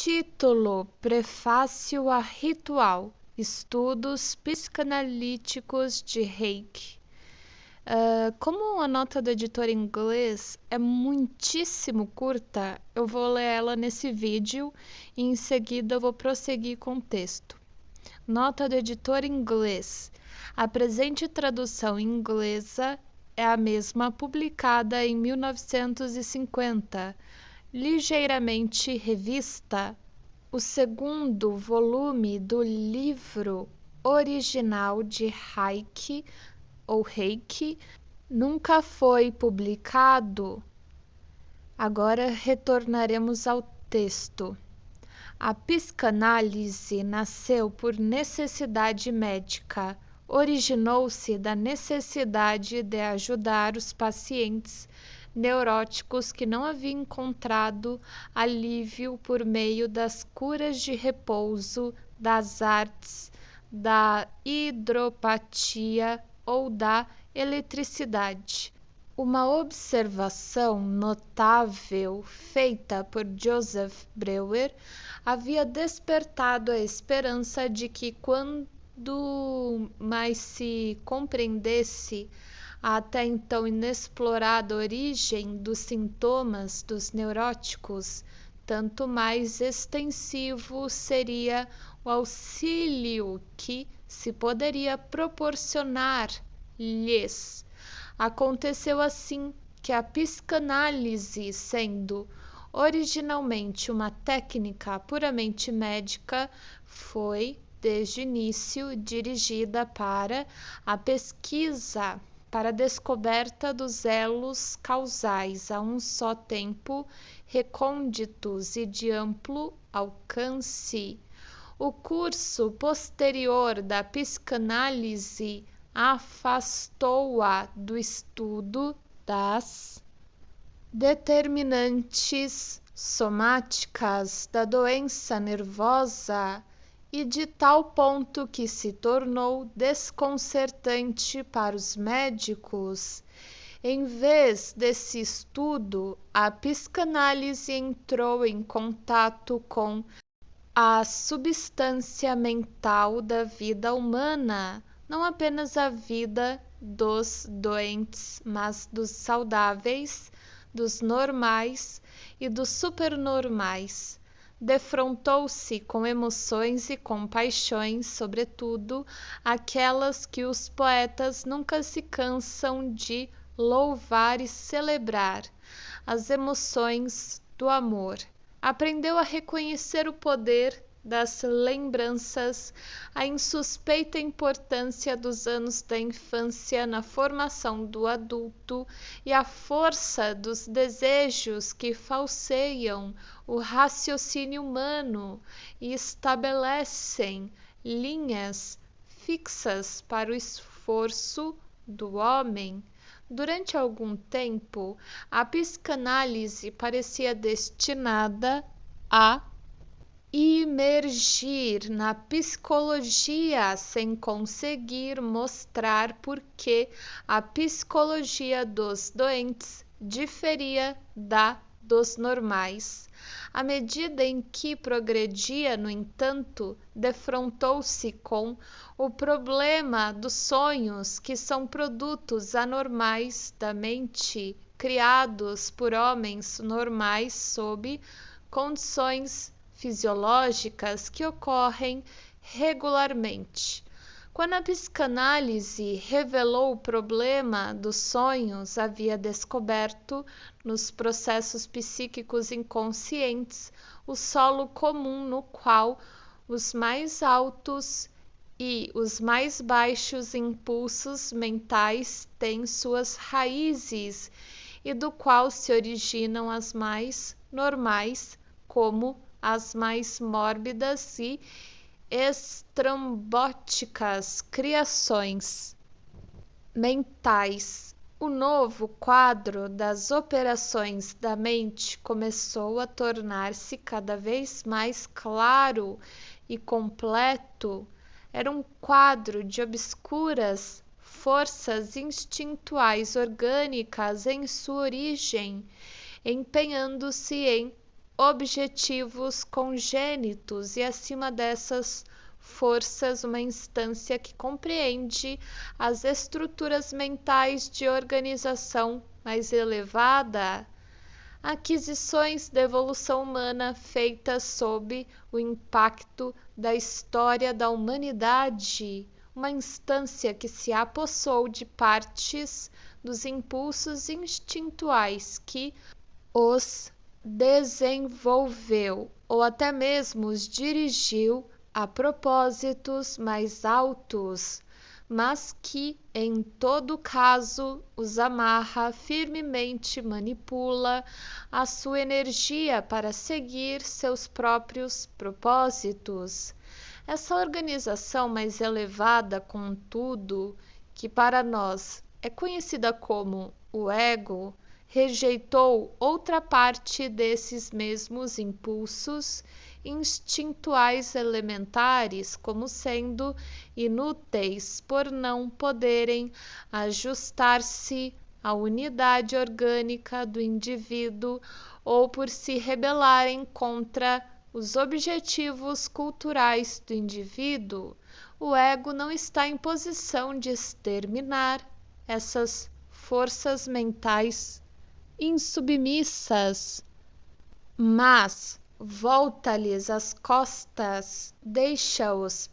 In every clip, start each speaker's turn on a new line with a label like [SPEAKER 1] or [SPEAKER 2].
[SPEAKER 1] Título: Prefácio a Ritual, Estudos Psicanalíticos de Reiki. Como a nota do editor em inglês é muitíssimo curta, eu vou ler ela nesse vídeo e em seguida eu vou prosseguir com o texto. Nota do editor em inglês. A presente tradução inglesa é a mesma publicada em 1950, ligeiramente revista. O segundo volume do livro original de Reiki nunca foi publicado. Agora retornaremos ao texto. A psicanálise nasceu por necessidade médica. Originou-se da necessidade de ajudar os pacientes neuróticos que não haviam encontrado alívio por meio das curas de repouso, das artes, da hidropatia ou da eletricidade. Uma observação notável feita por Joseph Breuer havia despertado a esperança de que, quando mais se compreendesse a até então inexplorada origem dos sintomas dos neuróticos, tanto mais extensivo seria o auxílio que se poderia proporcionar-lhes. Aconteceu assim que a psicanálise, sendo originalmente uma técnica puramente médica, foi, desde o início, dirigida para a pesquisa, para a descoberta dos elos causais a um só tempo recônditos e de amplo alcance. O curso posterior da psicanálise afastou-a do estudo das determinantes somáticas da doença nervosa e de tal ponto que se tornou desconcertante para os médicos. Em vez desse estudo, a psicanálise entrou em contato com a substância mental da vida humana, não apenas a vida dos doentes, mas dos saudáveis, dos normais e dos supernormais. Defrontou-se com emoções e com paixões, sobretudo aquelas que os poetas nunca se cansam de louvar e celebrar, as emoções do amor. Aprendeu a reconhecer o poder das lembranças, a insuspeita importância dos anos da infância na formação do adulto e a força dos desejos que falseiam o raciocínio humano e estabelecem linhas fixas para o esforço do homem. Durante algum tempo, a psicanálise parecia destinada a imergir na psicologia sem conseguir mostrar por que a psicologia dos doentes diferia da dos normais. À medida em que progredia, no entanto, defrontou-se com o problema dos sonhos, que são produtos anormais da mente, criados por homens normais sob condições fisiológicas que ocorrem regularmente. Quando a psicanálise revelou o problema dos sonhos, havia descoberto, nos processos psíquicos inconscientes, o solo comum no qual os mais altos e os mais baixos impulsos mentais têm suas raízes e do qual se originam as mais normais, como as mais mórbidas e estrambóticas criações mentais. O novo quadro das operações da mente começou a tornar-se cada vez mais claro e completo. Era um quadro de obscuras forças instintuais orgânicas em sua origem, empenhando-se em objetivos congênitos e, acima dessas forças, uma instância que compreende as estruturas mentais de organização mais elevada, aquisições da evolução humana feitas sob o impacto da história da humanidade, uma instância que se apossou de partes dos impulsos instintuais que os desenvolveu ou até mesmo os dirigiu a propósitos mais altos, mas que, em todo caso, os amarra firmemente, manipula a sua energia para seguir seus próprios propósitos. Essa organização mais elevada, contudo, que para nós é conhecida como o ego, rejeitou outra parte desses mesmos impulsos instintuais elementares como sendo inúteis por não poderem ajustar-se à unidade orgânica do indivíduo ou por se rebelarem contra os objetivos culturais do indivíduo. O ego não está em posição de exterminar essas forças mentais insubmissas, mas volta-lhes as costas, deixa-os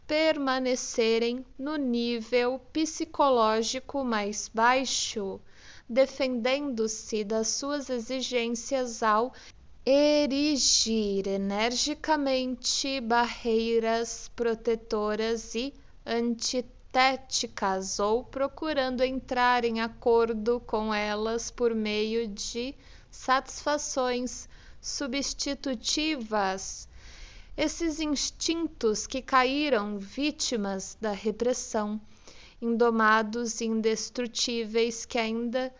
[SPEAKER 1] permanecerem no nível psicológico mais baixo, defendendo-se das suas exigências ao erigir energicamente barreiras protetoras e antitéticas ou procurando entrar em acordo com elas por meio de satisfações substitutivas. Esses instintos que caíram vítimas da repressão, indomados e indestrutíveis, que ainda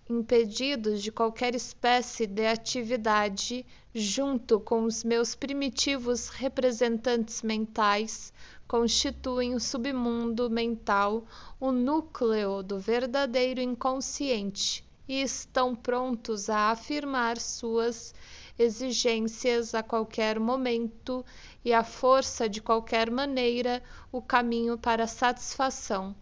[SPEAKER 1] impedidos de qualquer espécie de atividade, junto com os meus primitivos representantes mentais, constituem o submundo mental, o núcleo do verdadeiro inconsciente, e estão prontos a afirmar suas exigências a qualquer momento e à força de qualquer maneira o caminho para a satisfação.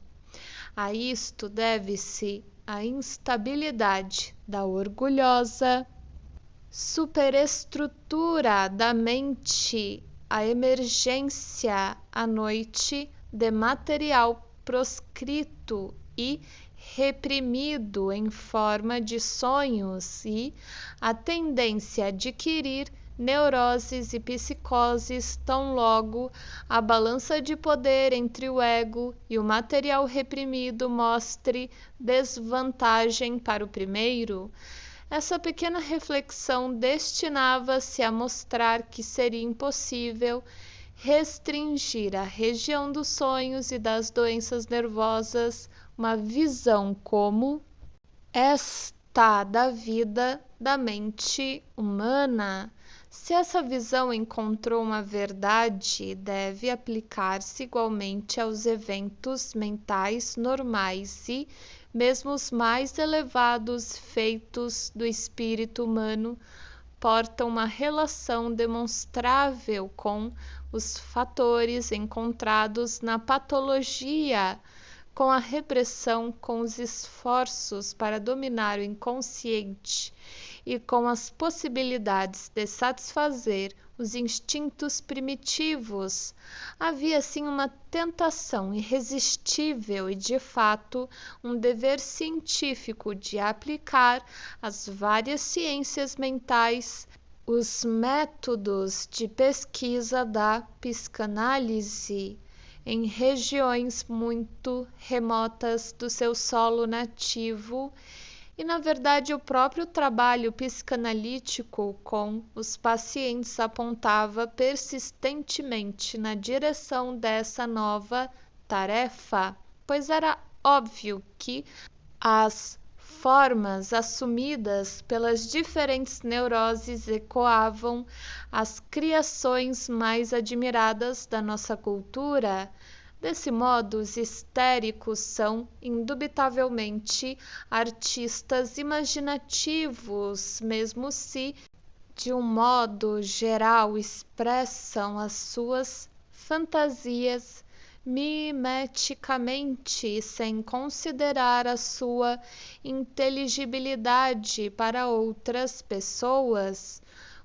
[SPEAKER 1] A isto deve-se a instabilidade da orgulhosa superestrutura da mente, a emergência à noite de material proscrito e reprimido em forma de sonhos e a tendência a adquirir neuroses e psicoses tão logo a balança de poder entre o ego e o material reprimido mostre desvantagem para o primeiro. Essa pequena reflexão destinava-se a mostrar que seria impossível restringir à região dos sonhos e das doenças nervosas uma visão como esta da vida da mente humana. Se essa visão encontrou uma verdade, deve aplicar-se igualmente aos eventos mentais normais e, mesmo os mais elevados feitos do espírito humano, portam uma relação demonstrável com os fatores encontrados na patologia, com a repressão, com os esforços para dominar o inconsciente e com as possibilidades de satisfazer os instintos primitivos. Havia assim uma tentação irresistível e, de fato, um dever científico de aplicar às várias ciências mentais os métodos de pesquisa da psicanálise em regiões muito remotas do seu solo nativo. E, na verdade, o próprio trabalho psicanalítico com os pacientes apontava persistentemente na direção dessa nova tarefa, pois era óbvio que as formas assumidas pelas diferentes neuroses ecoavam as criações mais admiradas da nossa cultura. Desse modo, os histéricos são, indubitavelmente, artistas imaginativos, mesmo se de um modo geral, expressam as suas fantasias mimeticamente, sem considerar a sua inteligibilidade para outras pessoas.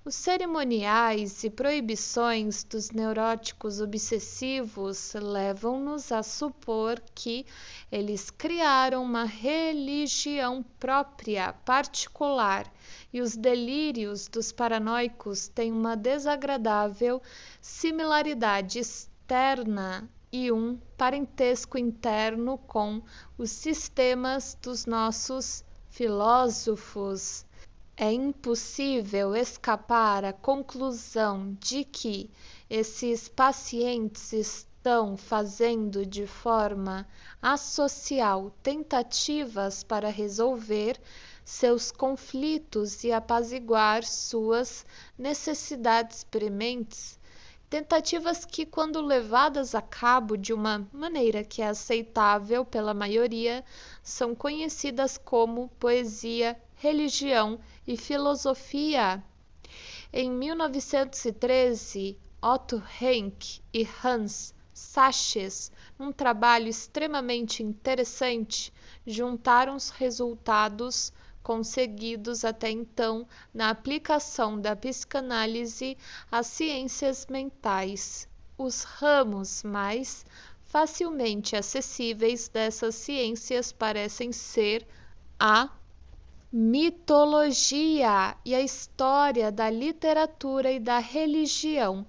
[SPEAKER 1] Os cerimoniais e proibições dos neuróticos obsessivos levam-nos a supor que eles criaram uma religião própria, particular, e os delírios dos paranoicos têm uma desagradável similaridade externa e um parentesco interno com os sistemas dos nossos filósofos. É impossível escapar à conclusão de que esses pacientes estão fazendo de forma associal tentativas para resolver seus conflitos e apaziguar suas necessidades prementes, tentativas que, quando levadas a cabo de uma maneira que é aceitável pela maioria, são conhecidas como poesia, religião e filosofia. Em 1913, Otto Rank e Hans Sachs, num trabalho extremamente interessante, juntaram os resultados conseguidos até então na aplicação da psicanálise às ciências mentais. Os ramos mais facilmente acessíveis dessas ciências parecem ser a mitologia e a história da literatura e da religião.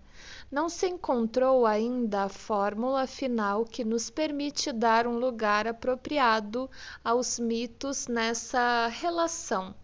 [SPEAKER 1] Não se encontrou ainda a fórmula final que nos permite dar um lugar apropriado aos mitos nessa relação.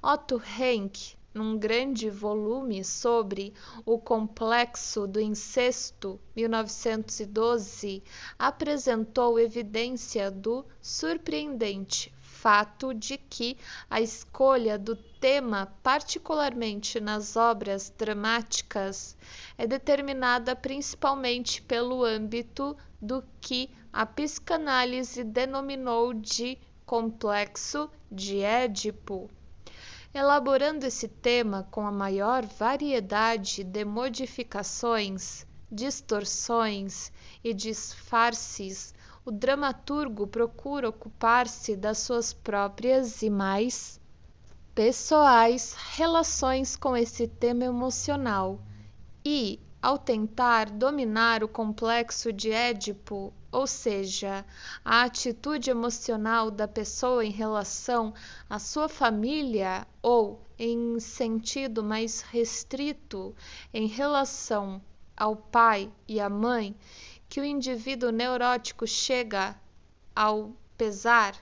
[SPEAKER 1] Otto Rank, num grande volume sobre o complexo do incesto, 1912, apresentou evidência do surpreendente fato de que a escolha do tema, particularmente nas obras dramáticas, é determinada principalmente pelo âmbito do que a psicanálise denominou de complexo de Édipo. Elaborando esse tema com a maior variedade de modificações, distorções e disfarces, o dramaturgo procura ocupar-se das suas próprias e mais pessoais relações com esse tema emocional e, ao tentar dominar o complexo de Édipo, ou seja, a atitude emocional da pessoa em relação à sua família ou, em sentido mais restrito, em relação ao pai e à mãe, que o indivíduo neurótico chega ao pesar,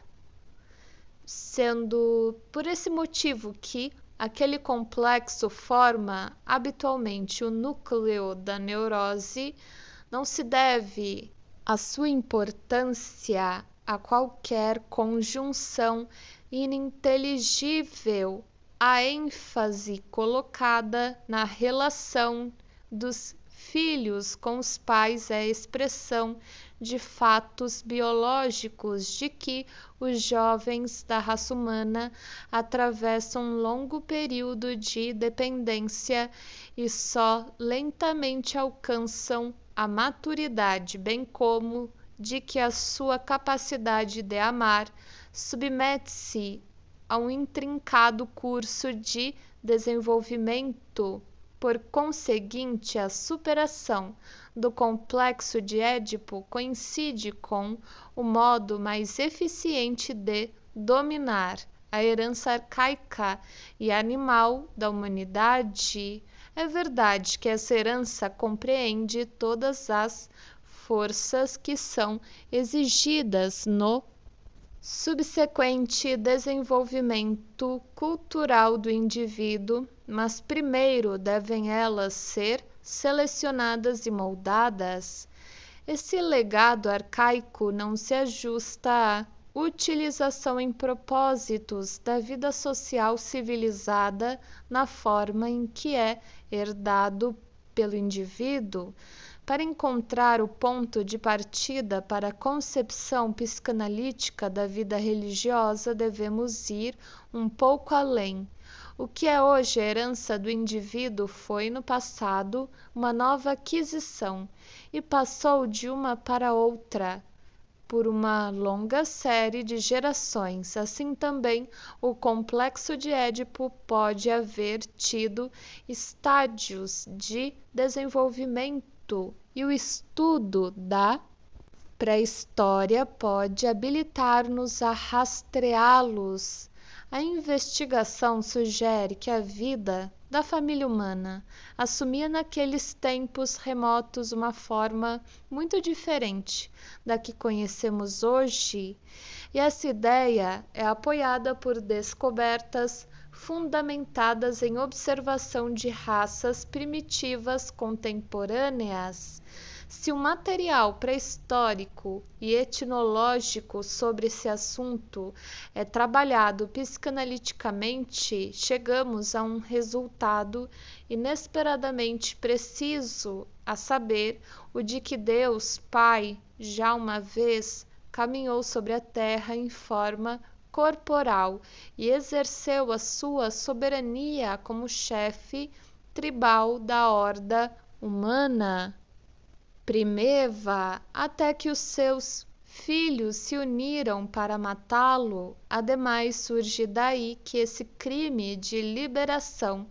[SPEAKER 1] sendo por esse motivo que aquele complexo forma habitualmente o núcleo da neurose, não se deve a sua importância a qualquer conjunção ininteligível. A ênfase colocada na relação dos filhos com os pais é a expressão de fatos biológicos de que os jovens da raça humana atravessam um longo período de dependência e só lentamente alcançam a maturidade, bem como de que a sua capacidade de amar submete-se a um intrincado curso de desenvolvimento. Por conseguinte, a superação do complexo de Édipo coincide com o modo mais eficiente de dominar a herança arcaica e animal da humanidade. É verdade que essa herança compreende todas as forças que são exigidas no subsequente desenvolvimento cultural do indivíduo, mas primeiro devem elas ser selecionadas e moldadas. Esse legado arcaico não se ajusta à utilização em propósitos da vida social civilizada na forma em que é herdado pelo indivíduo. Para encontrar o ponto de partida para a concepção psicanalítica da vida religiosa, devemos ir um pouco além. O que é hoje a herança do indivíduo foi, no passado, uma nova aquisição e passou de uma para outra por uma longa série de gerações. Assim também, o complexo de Édipo pode haver tido estádios de desenvolvimento e o estudo da pré-história pode habilitar-nos a rastreá-los. A investigação sugere que a vida da família humana assumia naqueles tempos remotos uma forma muito diferente da que conhecemos hoje, e essa ideia é apoiada por descobertas fundamentadas em observação de raças primitivas contemporâneas. Se o material pré-histórico e etnológico sobre esse assunto é trabalhado psicanaliticamente, chegamos a um resultado inesperadamente preciso, a saber, o de que Deus Pai já uma vez caminhou sobre a terra em forma corporal e exerceu a sua soberania como chefe tribal da horda humana primeva, até que os seus filhos se uniram para matá-lo. Ademais, surge daí que esse crime de liberação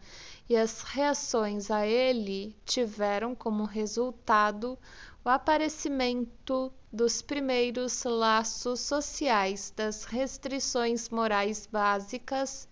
[SPEAKER 1] e as reações a ele tiveram como resultado o aparecimento dos primeiros laços sociais, das restrições morais básicas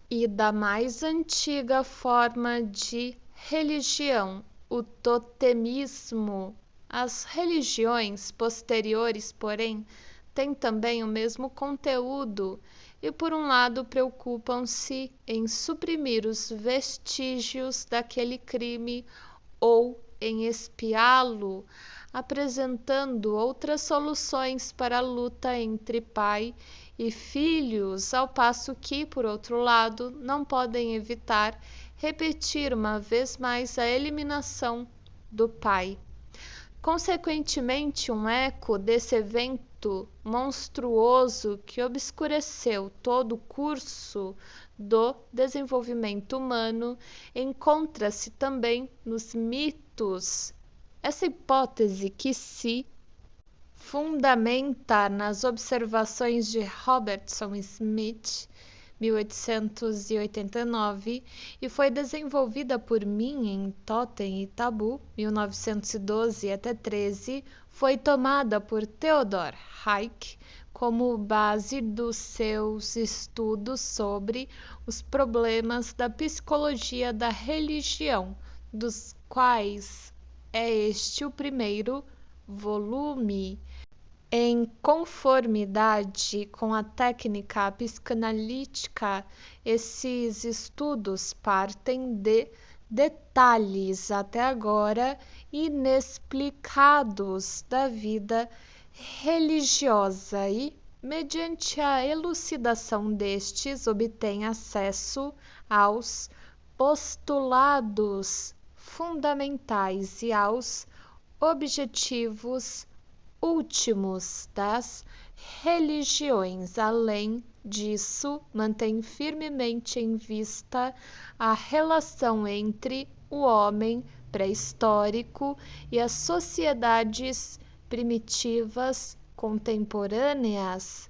[SPEAKER 1] e da mais antiga forma de religião, o totemismo. As religiões posteriores, porém, têm também o mesmo conteúdo e, por um lado, preocupam-se em suprimir os vestígios daquele crime ou em expiá-lo, apresentando outras soluções para a luta entre pai e filhos, ao passo que, por outro lado, não podem evitar repetir uma vez mais a eliminação do pai. Consequentemente, um eco desse evento monstruoso que obscureceu todo o curso do desenvolvimento humano encontra-se também nos mitos. Essa hipótese, que se fundamenta nas observações de Robertson Smith, 1889, e foi desenvolvida por mim em Totem e Tabu, 1912 até 13, foi tomada por Theodor Hayek como base dos seus estudos sobre os problemas da psicologia da religião, dos quais é este o primeiro volume. Em conformidade com a técnica psicanalítica, esses estudos partem de detalhes até agora inexplicados da vida religiosa e, mediante a elucidação destes, obtém acesso aos postulados fundamentais e aos objetivos últimos das religiões. Além disso, mantém firmemente em vista a relação entre o homem pré-histórico e as sociedades primitivas contemporâneas,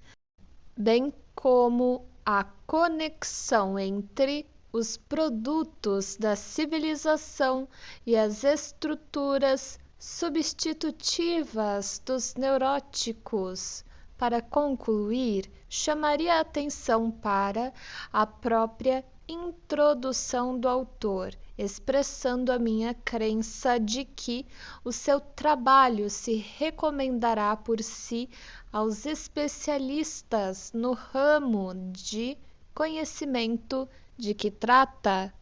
[SPEAKER 1] bem como a conexão entre os produtos da civilização e as estruturas substitutivas dos neuróticos. Para concluir, chamaria a atenção para a própria introdução do autor, expressando a minha crença de que o seu trabalho se recomendará por si aos especialistas no ramo de conhecimento de que trata.